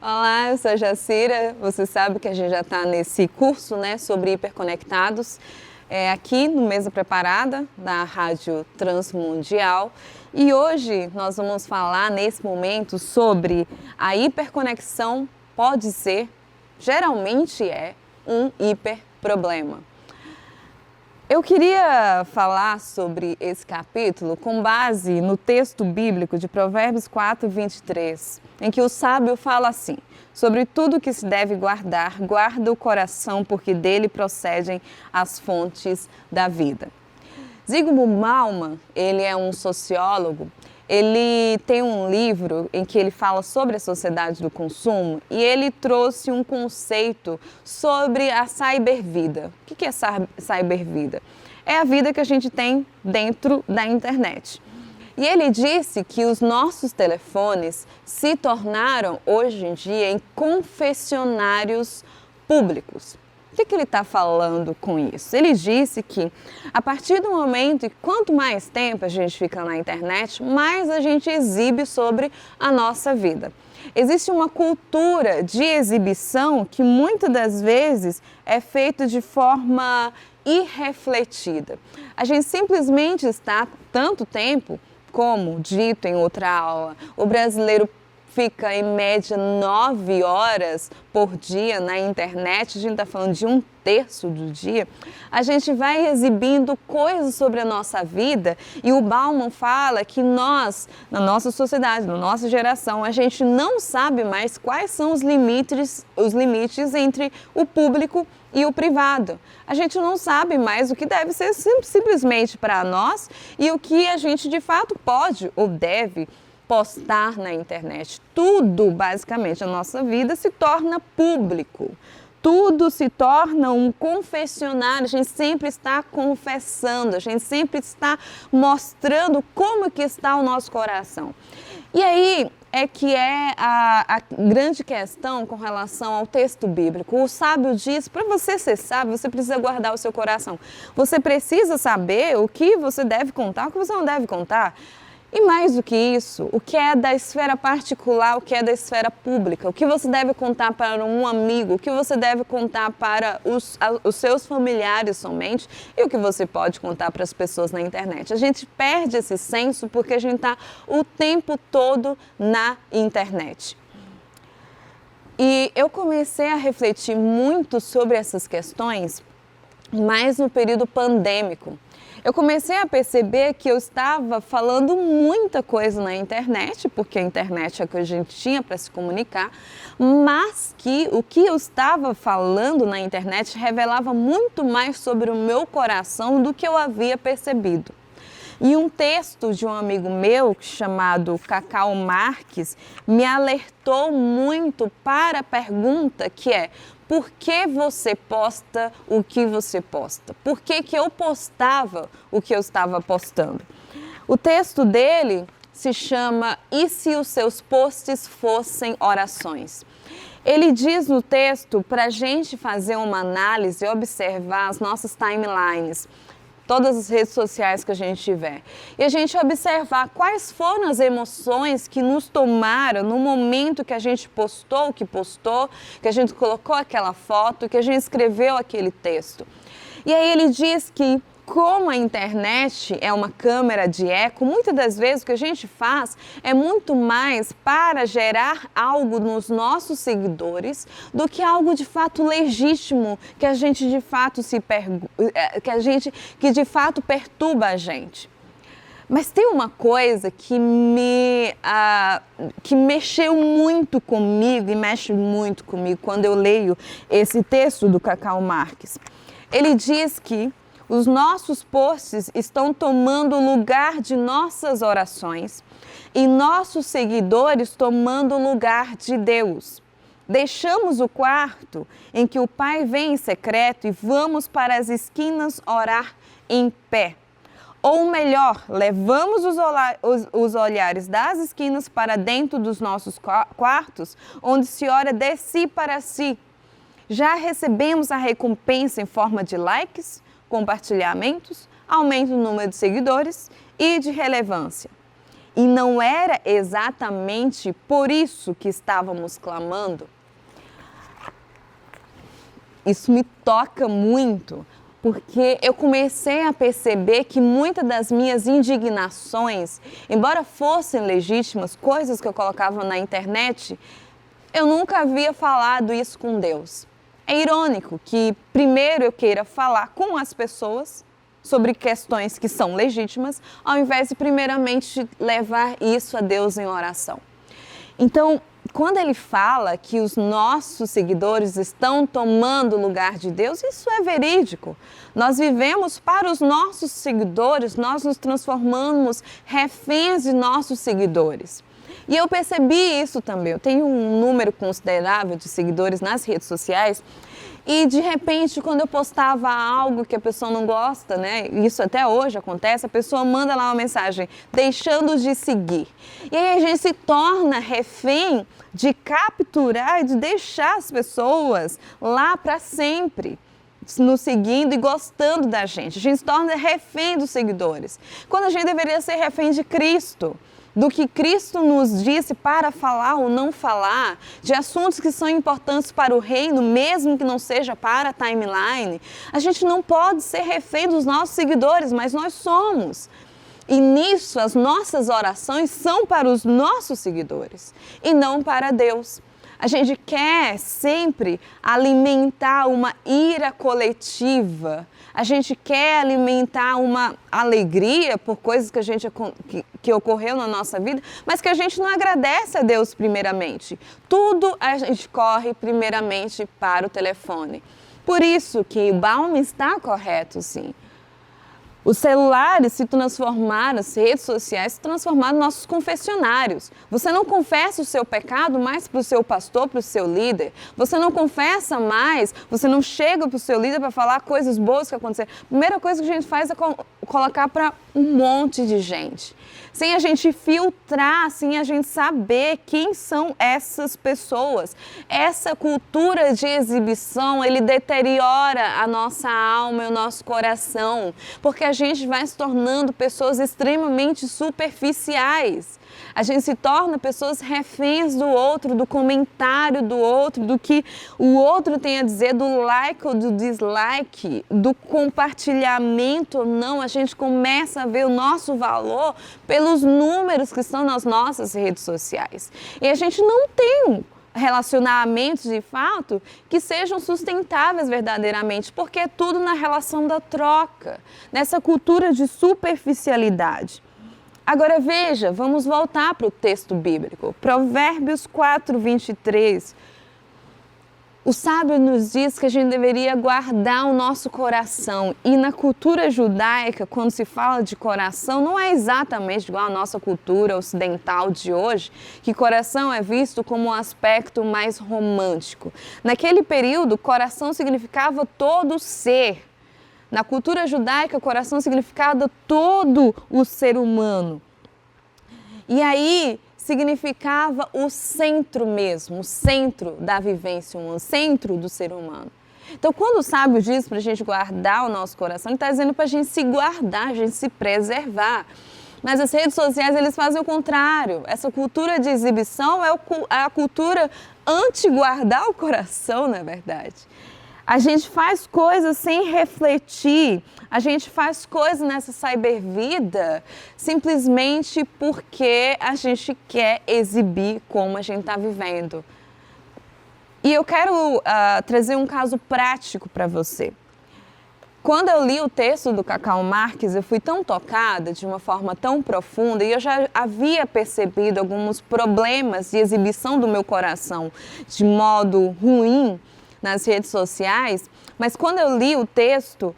Olá, eu sou a Jacira. Você sabe que a gente já está nesse curso, né, sobre hiperconectados, aqui no Mesa Preparada, da Rádio Transmundial. E hoje nós vamos falar, nesse momento, sobre a hiperconexão pode ser, geralmente é, um hiperproblema. Eu queria falar sobre esse capítulo com base no texto bíblico de Provérbios 4, 23, em que o sábio fala assim: sobre tudo que se deve guardar, guarda o coração, porque dele procedem as fontes da vida. Zygmunt Bauman, ele é um sociólogo. Ele tem um livro em que ele fala sobre a sociedade do consumo e ele trouxe um conceito sobre a cybervida. O que é cybervida? É a vida que a gente tem dentro da internet. E ele disse que os nossos telefones se tornaram, hoje em dia, em confessionários públicos. O que ele está falando com isso? Ele disse que a partir do momento, e quanto mais tempo a gente fica na internet, mais a gente exibe sobre a nossa vida. Existe uma cultura de exibição que muitas das vezes é feita de forma irrefletida. A gente simplesmente está tanto tempo, como dito em outra aula, o brasileiro fica em média 9 horas por dia na internet, a gente está falando de 1/3 do dia, a gente vai exibindo coisas sobre a nossa vida e o Bauman fala que nós, na nossa sociedade, na nossa geração, a gente não sabe mais quais são os limites entre o público e o privado. A gente não sabe mais o que deve ser simplesmente para nós e o que a gente de fato pode ou deve postar na internet. Tudo, basicamente, a nossa vida se torna público. Tudo se torna um confessionário, a gente sempre está confessando, a gente sempre está mostrando como que está o nosso coração. E aí é que é a grande questão com relação ao texto bíblico. O sábio diz, para você ser sábio, você precisa guardar o seu coração. Você precisa saber o que você deve contar, o que você não deve contar. E mais do que isso, o que é da esfera particular, o que é da esfera pública, o que você deve contar para um amigo, o que você deve contar para os seus familiares somente e o que você pode contar para as pessoas na internet. A gente perde esse senso porque a gente está o tempo todo na internet. E eu comecei a refletir muito sobre essas questões, mais no período pandêmico. Eu comecei a perceber que eu estava falando muita coisa na internet, porque a internet é o que a gente tinha para se comunicar, mas que o que eu estava falando na internet revelava muito mais sobre o meu coração do que eu havia percebido. E um texto de um amigo meu, chamado Cacau Marques, me alertou muito para a pergunta que é: por que você posta o que você posta? Por que eu postava o que eu estava postando? O texto dele se chama E se os seus posts fossem orações? Ele diz no texto para a gente fazer uma análise e observar as nossas timelines, todas as redes sociais que a gente tiver. E a gente observar quais foram as emoções que nos tomaram no momento que a gente postou o que postou, que a gente colocou aquela foto, que a gente escreveu aquele texto. E aí ele diz que, como a internet é uma câmera de eco, muitas das vezes o que a gente faz é muito mais para gerar algo nos nossos seguidores do que algo de fato legítimo, que a gente de fato que de fato perturba a gente. Mas tem uma coisa que mexeu muito comigo e mexe muito comigo quando eu leio esse texto do Cacau Marques. Ele diz que os nossos posts estão tomando o lugar de nossas orações e nossos seguidores tomando o lugar de Deus. Deixamos o quarto em que o Pai vem em secreto e vamos para as esquinas orar em pé. Ou melhor, levamos os olhares das esquinas para dentro dos nossos quartos, onde se ora de si para si. Já recebemos a recompensa em forma de likes, compartilhamentos, aumento no número de seguidores e de relevância. e não era exatamente por isso que estávamos clamando? Isso me toca muito, porque eu comecei a perceber que muitas das minhas indignações, embora fossem legítimas, coisas que eu colocava na internet, eu nunca havia falado isso com Deus. É irônico que primeiro eu queira falar com as pessoas sobre questões que são legítimas, ao invés de primeiramente levar isso a Deus em oração. Então, quando ele fala que os nossos seguidores estão tomando o lugar de Deus, isso é verídico. Nós vivemos para os nossos seguidores, nós nos transformamos reféns de nossos seguidores. E eu percebi isso também. Eu tenho um número considerável de seguidores nas redes sociais e, de repente, quando eu postava algo que a pessoa não gosta, né? Isso até hoje acontece, a pessoa manda lá uma mensagem deixando de seguir. E aí a gente se torna refém de capturar e de deixar as pessoas lá para sempre, nos seguindo e gostando da gente. A gente se torna refém dos seguidores, quando a gente deveria ser refém de Cristo, do que Cristo nos disse para falar ou não falar, de assuntos que são importantes para o reino, mesmo que não seja para a timeline. A gente não pode ser refém dos nossos seguidores, mas nós somos. E nisso as nossas orações são para os nossos seguidores e não para Deus. A gente quer sempre alimentar uma ira coletiva. A gente quer alimentar uma alegria por coisas que ocorreu na nossa vida, mas que a gente não agradece a Deus primeiramente. Tudo a gente corre primeiramente para o telefone. Por isso que o Baum está correto, sim. Os celulares se transformaram, as redes sociais se transformaram em nossos confessionários. Você não confessa o seu pecado mais para o seu pastor, para o seu líder. Você não confessa mais, você não chega para o seu líder para falar coisas boas que aconteceram. A primeira coisa que a gente faz é colocar para um monte de gente. Sem a gente filtrar, sem a gente saber quem são essas pessoas. Essa cultura de exibição, ele deteriora a nossa alma e o nosso coração, porque a gente vai se tornando pessoas extremamente superficiais. A gente se torna pessoas reféns do outro, do comentário do outro, do que o outro tem a dizer, do like ou do dislike, do compartilhamento ou não. A gente começa a ver o nosso valor pelos números que estão nas nossas redes sociais. E a gente não tem relacionamentos de fato que sejam sustentáveis verdadeiramente, porque é tudo na relação da troca, nessa cultura de superficialidade. Agora veja, vamos voltar para o texto bíblico, Provérbios 4, 23. O sábio nos diz que a gente deveria guardar o nosso coração. E na cultura judaica, quando se fala de coração, não é exatamente igual à nossa cultura ocidental de hoje, que coração é visto como um aspecto mais romântico. Naquele período, coração significava todo ser. Na cultura judaica, coração significava todo o ser humano. E aí significava o centro mesmo, o centro da vivência humana, o centro do ser humano. Então, quando o sábio diz para a gente guardar o nosso coração, ele está dizendo para a gente se guardar, a gente se preservar. Mas as redes sociais, eles fazem o contrário. Essa cultura de exibição é a cultura anti-guardar o coração, na verdade. A gente faz coisas sem refletir, a gente faz coisas nessa cybervida simplesmente porque a gente quer exibir como a gente está vivendo. E eu quero trazer um caso prático para você. Quando eu li o texto do Cacau Marques, eu fui tão tocada de uma forma tão profunda e eu já havia percebido alguns problemas de exibição do meu coração de modo ruim nas redes sociais, mas quando eu li o texto,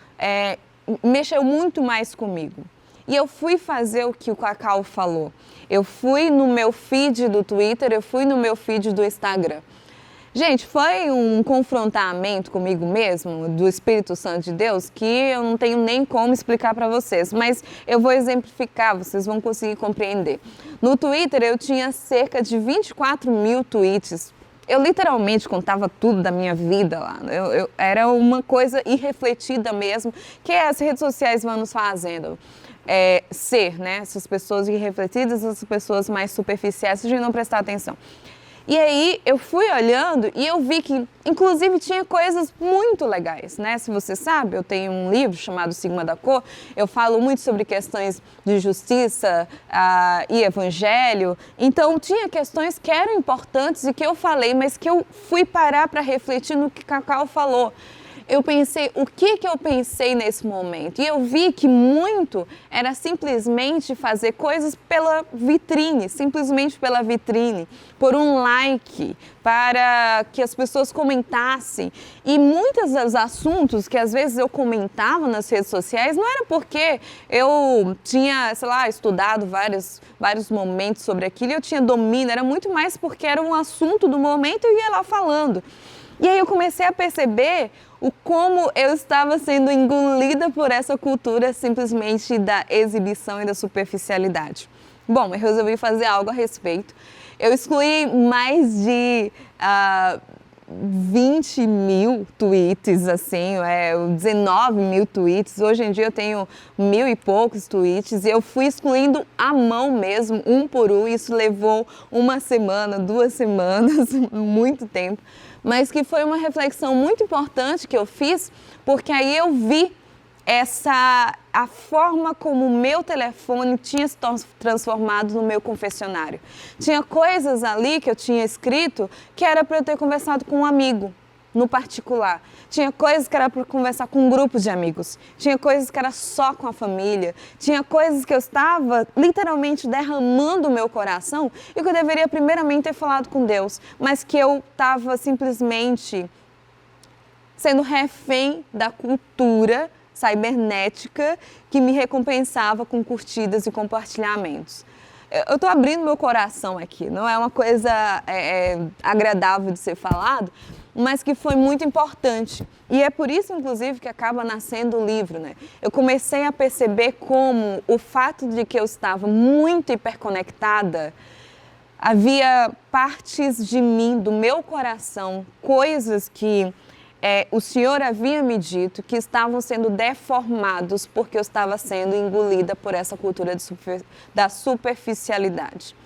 mexeu muito mais comigo. E eu fui fazer o que o Cacau falou. Eu fui no meu feed do Twitter, eu fui no meu feed do Instagram. Gente, foi um confrontamento comigo mesmo, do Espírito Santo de Deus, que eu não tenho nem como explicar para vocês, mas eu vou exemplificar, vocês vão conseguir compreender. No Twitter eu tinha cerca de 24 mil tweets. Eu literalmente contava tudo da minha vida lá. Era uma coisa irrefletida mesmo, que as redes sociais vão nos fazendo. ser, né? Essas pessoas irrefletidas, essas pessoas mais superficiais, se a gente não prestar atenção. E aí eu fui olhando e eu vi que, inclusive, tinha coisas muito legais, né? Se você sabe, eu tenho um livro chamado Sigma da Cor, eu falo muito sobre questões de justiça e evangelho. Então, tinha questões que eram importantes e que eu falei, mas que eu fui parar para refletir no que Cacau falou. Eu pensei, o que eu pensei nesse momento? E eu vi que muito era simplesmente fazer coisas pela vitrine, simplesmente pela vitrine, por um like, para que as pessoas comentassem. E muitos dos assuntos que às vezes eu comentava nas redes sociais não era porque eu tinha, sei lá, estudado vários momentos sobre aquilo e eu tinha domínio, era muito mais porque era um assunto do momento e eu ia lá falando. E aí eu comecei a perceber o como eu estava sendo engolida por essa cultura simplesmente da exibição e da superficialidade. Bom, eu resolvi fazer algo a respeito. Eu excluí mais de 20 mil tweets, assim, 19 mil tweets. Hoje em dia eu tenho 1000 e poucos tweets e eu fui excluindo à mão mesmo, um por um. Isso levou uma semana, 2 semanas, muito tempo. Mas que foi uma reflexão muito importante que eu fiz, porque aí eu vi a forma como o meu telefone tinha se transformado no meu confessionário. Tinha coisas ali que eu tinha escrito que era para eu ter conversado com um amigo, no particular. Tinha coisas que era para conversar com um grupo de amigos. Tinha coisas que era só com a família. Tinha coisas que eu estava literalmente derramando o meu coração e que eu deveria primeiramente ter falado com Deus, mas que eu estava simplesmente sendo refém da cultura cibernética que me recompensava com curtidas e compartilhamentos. Eu estou abrindo meu coração aqui, não é uma coisa agradável de ser falado, mas que foi muito importante. E é por isso, inclusive, que acaba nascendo o livro, né? Eu comecei a perceber como o fato de que eu estava muito hiperconectada, havia partes de mim, do meu coração, coisas que o Senhor havia me dito que estavam sendo deformados porque eu estava sendo engolida por essa cultura da superficialidade.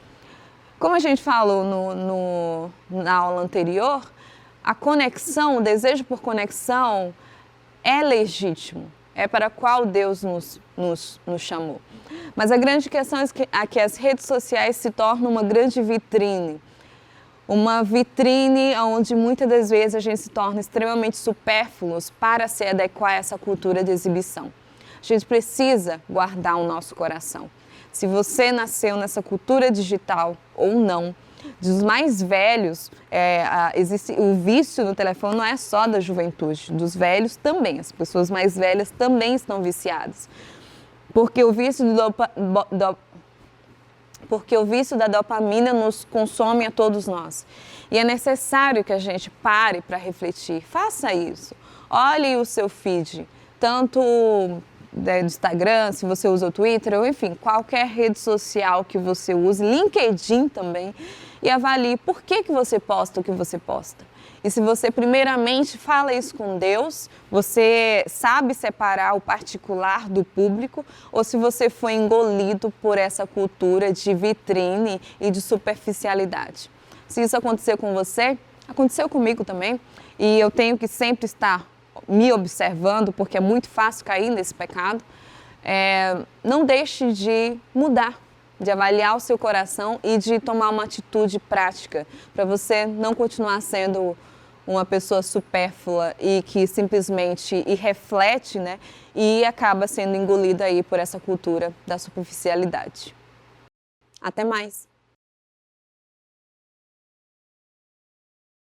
Como a gente falou na aula anterior, a conexão, o desejo por conexão é legítimo, é para qual Deus nos chamou. Mas a grande questão é que as redes sociais se tornam uma grande vitrine. Uma vitrine onde muitas das vezes a gente se torna extremamente supérfluos para se adequar a essa cultura de exibição. A gente precisa guardar o nosso coração. Se você nasceu nessa cultura digital ou não, dos mais velhos, existe o vício no telefone não é só da juventude, dos velhos também, as pessoas mais velhas também estão viciadas. Porque o vício da dopamina nos consome a todos nós. E é necessário que a gente pare para refletir. Faça isso. Olhe o seu feed, tanto do Instagram, se você usa o Twitter, ou enfim, qualquer rede social que você use, LinkedIn também, e avalie por que você posta o que você posta. E se você primeiramente fala isso com Deus, você sabe separar o particular do público, ou se você foi engolido por essa cultura de vitrine e de superficialidade. Se isso aconteceu com você, aconteceu comigo também, e eu tenho que sempre estar me observando, porque é muito fácil cair nesse pecado. Não deixe de mudar, de avaliar o seu coração e de tomar uma atitude prática, para você não continuar sendo uma pessoa supérflua e que simplesmente reflete, né, e acaba sendo engolida aí por essa cultura da superficialidade. Até mais!